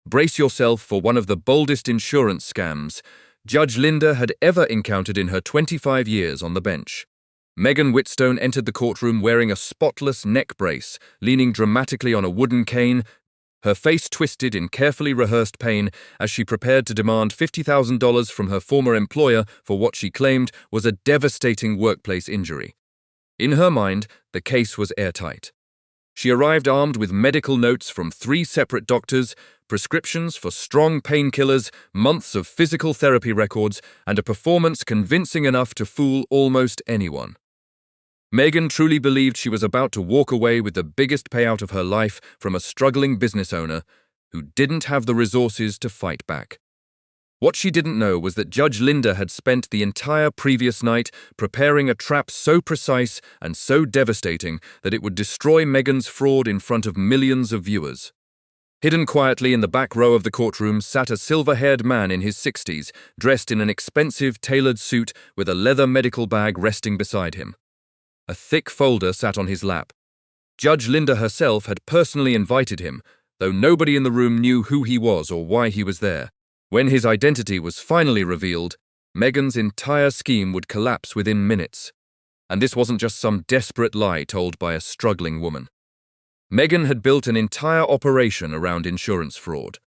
Brace yourself for one of the boldest insurance scams Judge Linda had ever encountered in her 25 years on the bench. Megan Whitstone entered the courtroom wearing a spotless neck brace, leaning dramatically on a wooden cane, her face twisted in carefully rehearsed pain as she prepared to demand $50,000 from her former employer for what she claimed was a devastating workplace injury. In her mind, the case was airtight. She arrived armed with medical notes from 3 separate doctors, prescriptions for strong painkillers, months of physical therapy records, and a performance convincing enough to fool almost anyone. Megan truly believed she was about to walk away with the biggest payout of her life from a struggling business owner who didn't have the resources to fight back. What she didn't know was that Judge Linda had spent the entire previous night preparing a trap so precise and so devastating that it would destroy Megan's fraud in front of millions of viewers. Hidden quietly in the back row of the courtroom sat a silver-haired man in his 60s, dressed in an expensive tailored suit with a leather medical bag resting beside him. A thick folder sat on his lap. Judge Linda herself had personally invited him, though nobody in the room knew who he was or why he was there. When his identity was finally revealed, Megan's entire scheme would collapse within minutes. And this wasn't just some desperate lie told by a struggling woman. Megan had built an entire operation around insurance fraud.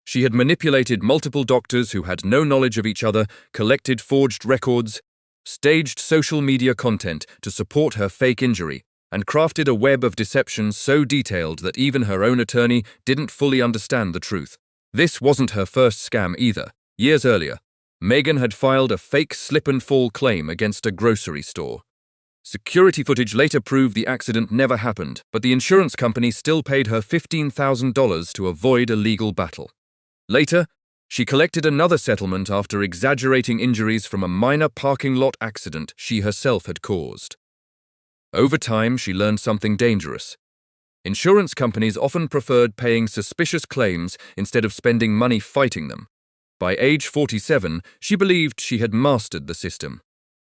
She had manipulated multiple doctors who had no knowledge of each other, collected forged records, staged social media content to support her fake injury, and crafted a web of deception so detailed that even her own attorney didn't fully understand the truth. This wasn't her first scam either. Years earlier, Megan had filed a fake slip-and-fall claim against a grocery store. Security footage later proved the accident never happened, but the insurance company still paid her $15,000 to avoid a legal battle. Later, she collected another settlement after exaggerating injuries from a minor parking lot accident she herself had caused. Over time, she learned something dangerous. Insurance companies often preferred paying suspicious claims instead of spending money fighting them. By age 47, she believed she had mastered the system.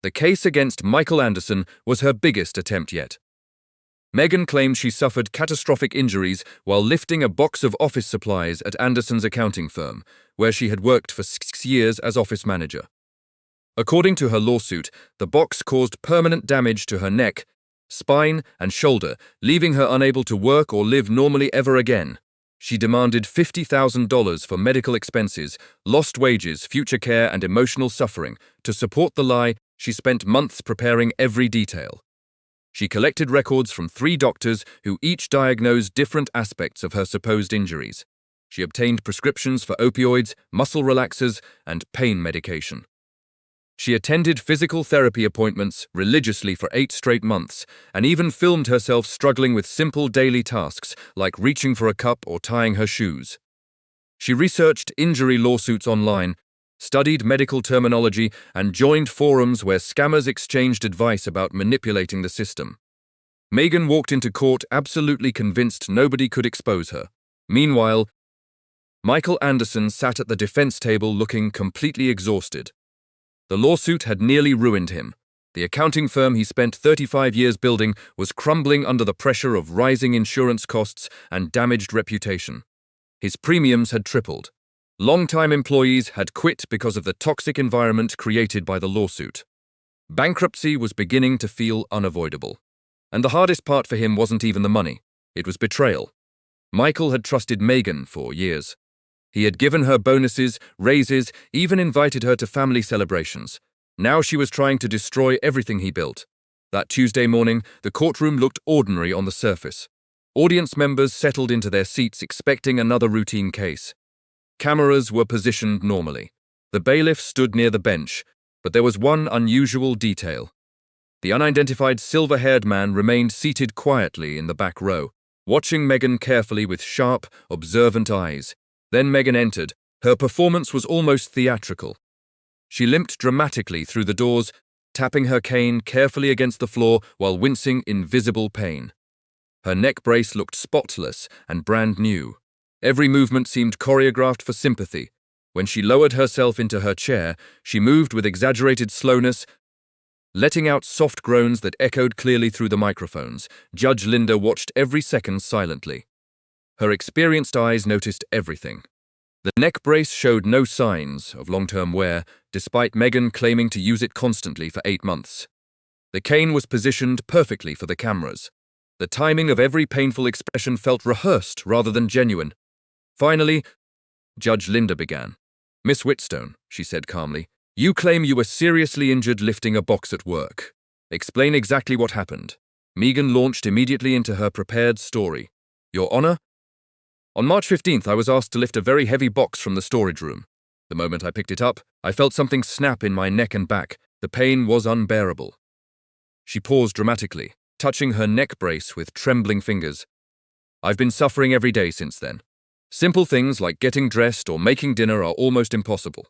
The case against Michael Anderson was her biggest attempt yet. Megan claimed she suffered catastrophic injuries while lifting a box of office supplies at Anderson's accounting firm, where she had worked for 6 years as office manager. According to her lawsuit, the box caused permanent damage to her neck, spine, and shoulder, leaving her unable to work or live normally ever again. She demanded $50,000 for medical expenses, lost wages, future care, and emotional suffering. To support the lie, she spent months preparing every detail. She collected records from 3 doctors who each diagnosed different aspects of her supposed injuries. She obtained prescriptions for opioids, muscle relaxers, and pain medication. She attended physical therapy appointments religiously for 8 straight months, and even filmed herself struggling with simple daily tasks like reaching for a cup or tying her shoes. She researched injury lawsuits online, studied medical terminology, and joined forums where scammers exchanged advice about manipulating the system. Megan walked into court absolutely convinced nobody could expose her. Meanwhile, Michael Anderson sat at the defense table looking completely exhausted. The lawsuit had nearly ruined him. The accounting firm he spent 35 years building was crumbling under the pressure of rising insurance costs and damaged reputation. His premiums had tripled. Long-time employees had quit because of the toxic environment created by the lawsuit. Bankruptcy was beginning to feel unavoidable. And the hardest part for him wasn't even the money. It was betrayal. Michael had trusted Megan for years. He had given her bonuses, raises, even invited her to family celebrations. Now she was trying to destroy everything he built. That Tuesday morning, the courtroom looked ordinary on the surface. Audience members settled into their seats expecting another routine case. Cameras were positioned normally. The bailiff stood near the bench, but there was one unusual detail. The unidentified silver-haired man remained seated quietly in the back row, watching Megan carefully with sharp, observant eyes. Then Megan entered. Her performance was almost theatrical. She limped dramatically through the doors, tapping her cane carefully against the floor while wincing in visible pain. Her neck brace looked spotless and brand new. Every movement seemed choreographed for sympathy. When she lowered herself into her chair, she moved with exaggerated slowness, letting out soft groans that echoed clearly through the microphones. Judge Linda watched every second silently. Her experienced eyes noticed everything. The neck brace showed no signs of long-term wear, despite Megan claiming to use it constantly for 8 months. The cane was positioned perfectly for the cameras. The timing of every painful expression felt rehearsed rather than genuine. Finally, Judge Linda began. "Miss Whitstone," she said calmly, "you claim you were seriously injured lifting a box at work. Explain exactly what happened." Megan launched immediately into her prepared story. "Your Honor, on March 15th, I was asked to lift a very heavy box from the storage room. The moment I picked it up, I felt something snap in my neck and back. The pain was unbearable." She paused dramatically, touching her neck brace with trembling fingers. "I've been suffering every day since then. Simple things like getting dressed or making dinner are almost impossible."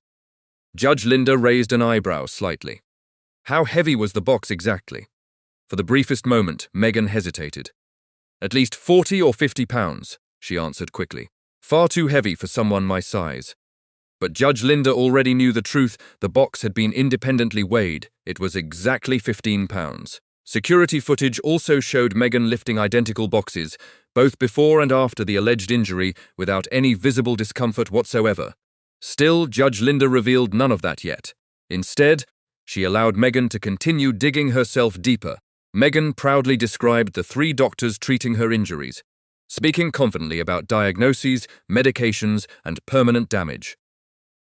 Judge Linda raised an eyebrow slightly. "How heavy was the box exactly?" For the briefest moment, Megan hesitated. "At least 40 or 50 pounds, she answered quickly. "Far too heavy for someone my size." But Judge Linda already knew the truth. The box had been independently weighed. It was exactly 15 pounds. Security footage also showed Megan lifting identical boxes, both before and after the alleged injury, without any visible discomfort whatsoever. Still, Judge Linda revealed none of that yet. Instead, she allowed Megan to continue digging herself deeper. Megan proudly described the 3 doctors treating her injuries, speaking confidently about diagnoses, medications, and permanent damage.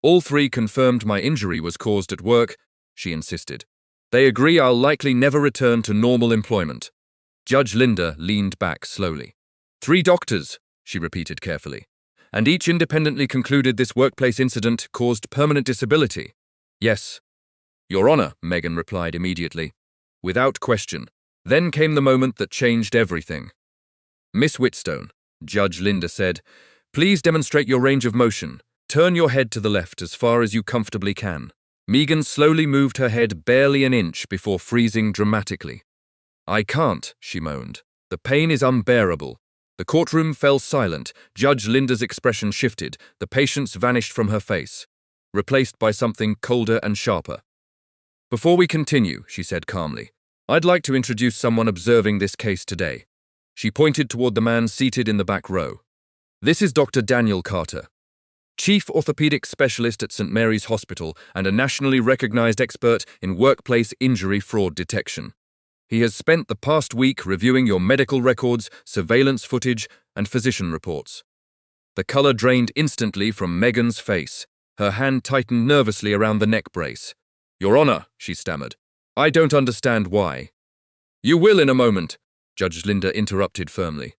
"All 3 confirmed my injury was caused at work," she insisted. "They agree I'll likely never return to normal employment." Judge Linda leaned back slowly. 3 doctors, she repeated carefully, "and each independently concluded this workplace incident caused permanent disability." "Yes, Your Honor," Megan replied immediately, without question. Then came the moment that changed everything. "Miss Whitstone," Judge Linda said, "please demonstrate your range of motion. Turn your head to the left as far as you comfortably can." Megan slowly moved her head barely an inch before freezing dramatically. "I can't," she moaned. "The pain is unbearable." The courtroom fell silent. Judge Linda's expression shifted. The patience vanished from her face, replaced by something colder and sharper. "Before we continue," she said calmly, "I'd like to introduce someone observing this case today." She pointed toward the man seated in the back row. "This is Dr. Daniel Carter, Chief Orthopedic Specialist at St. Mary's Hospital and a nationally recognized expert in workplace injury fraud detection. He has spent the past week reviewing your medical records, surveillance footage, and physician reports." The color drained instantly from Megan's face. Her hand tightened nervously around the neck brace. "Your Honor," she stammered, "I don't understand why." "You will in a moment," Judge Linda interrupted firmly.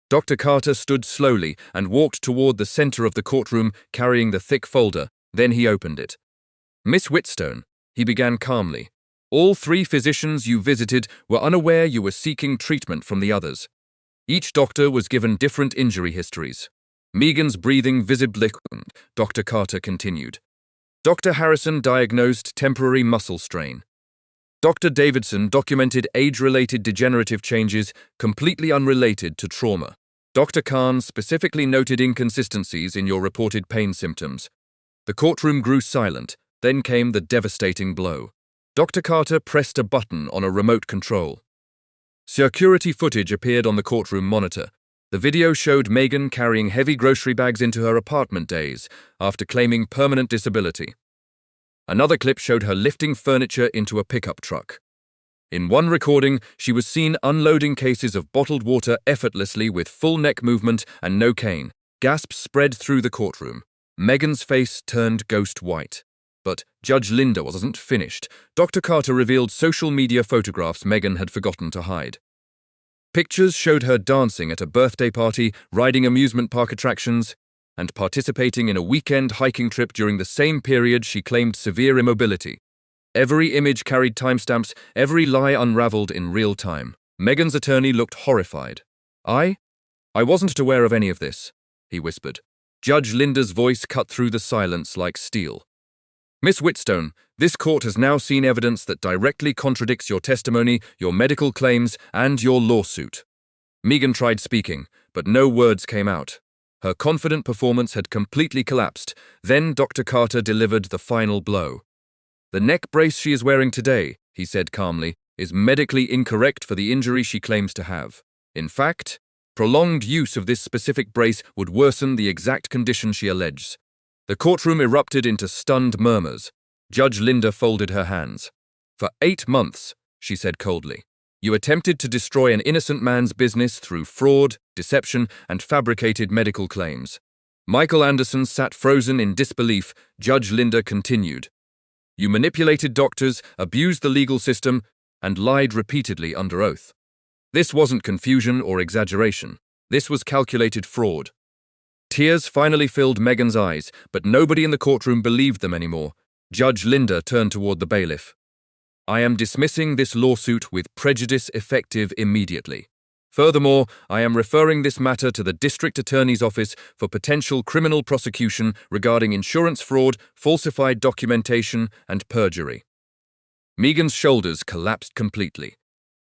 Dr. Carter stood slowly and walked toward the center of the courtroom, carrying the thick folder. Then he opened it. "Miss Whitstone," he began calmly, "all 3 physicians you visited were unaware you were seeking treatment from the others. Each doctor was given different injury histories." Megan's breathing visibly quickened. Dr. Carter continued. "Dr. Harrison diagnosed temporary muscle strain. Dr. Davidson documented age-related degenerative changes completely unrelated to trauma. Dr. Khan specifically noted inconsistencies in your reported pain symptoms." The courtroom grew silent. Then came the devastating blow. Dr. Carter pressed a button on a remote control. Security footage appeared on the courtroom monitor. The video showed Megan carrying heavy grocery bags into her apartment days after claiming permanent disability. Another clip showed her lifting furniture into a pickup truck. In one recording, she was seen unloading cases of bottled water effortlessly with full neck movement and no cane. Gasps spread through the courtroom. Megan's face turned ghost white. But Judge Linda wasn't finished. Dr. Carter revealed social media photographs Megan had forgotten to hide. Pictures showed her dancing at a birthday party, riding amusement park attractions, and participating in a weekend hiking trip during the same period she claimed severe immobility. Every image carried timestamps, every lie unraveled in real time. Megan's attorney looked horrified. I wasn't aware of any of this," he whispered. Judge Linda's voice cut through the silence like steel. "Miss Whitstone, this court has now seen evidence that directly contradicts your testimony, your medical claims, and your lawsuit." Megan tried speaking, but no words came out. Her confident performance had completely collapsed. Then Dr. Carter delivered the final blow. "The neck brace she is wearing today," he said calmly, "is medically incorrect for the injury she claims to have. In fact, prolonged use of this specific brace would worsen the exact condition she alleges. The courtroom erupted into stunned murmurs. Judge Linda folded her hands. "For 8 months," she said coldly, "you attempted to destroy an innocent man's business through fraud, deception, and fabricated medical claims." Michael Anderson sat frozen in disbelief. Judge Linda continued, "You manipulated doctors, abused the legal system, and lied repeatedly under oath. This wasn't confusion or exaggeration. This was calculated fraud." Tears finally filled Megan's eyes, but nobody in the courtroom believed them anymore. Judge Linda turned toward the bailiff. "I am dismissing this lawsuit with prejudice effective immediately. Furthermore, I am referring this matter to the District Attorney's Office for potential criminal prosecution regarding insurance fraud, falsified documentation, and perjury." Megan's shoulders collapsed completely.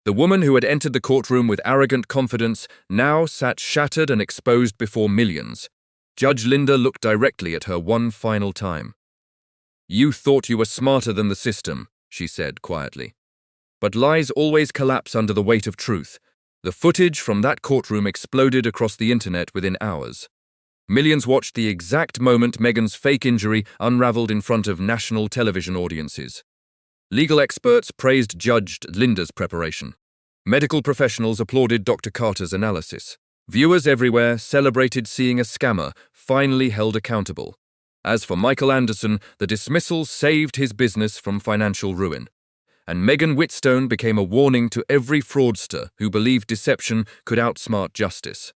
The woman who had entered the courtroom with arrogant confidence now sat shattered and exposed before millions. Judge Linda looked directly at her one final time. "You thought you were smarter than the system," she said quietly. "But lies always collapse under the weight of truth." The footage from that courtroom exploded across the internet within hours. Millions watched the exact moment Megan's fake injury unraveled in front of national television audiences. Legal experts praised Judge Linda's preparation. Medical professionals applauded Dr. Carter's analysis. Viewers everywhere celebrated seeing a scammer finally held accountable. As for Michael Anderson, the dismissal saved his business from financial ruin. And Megan Whitstone became a warning to every fraudster who believed deception could outsmart justice.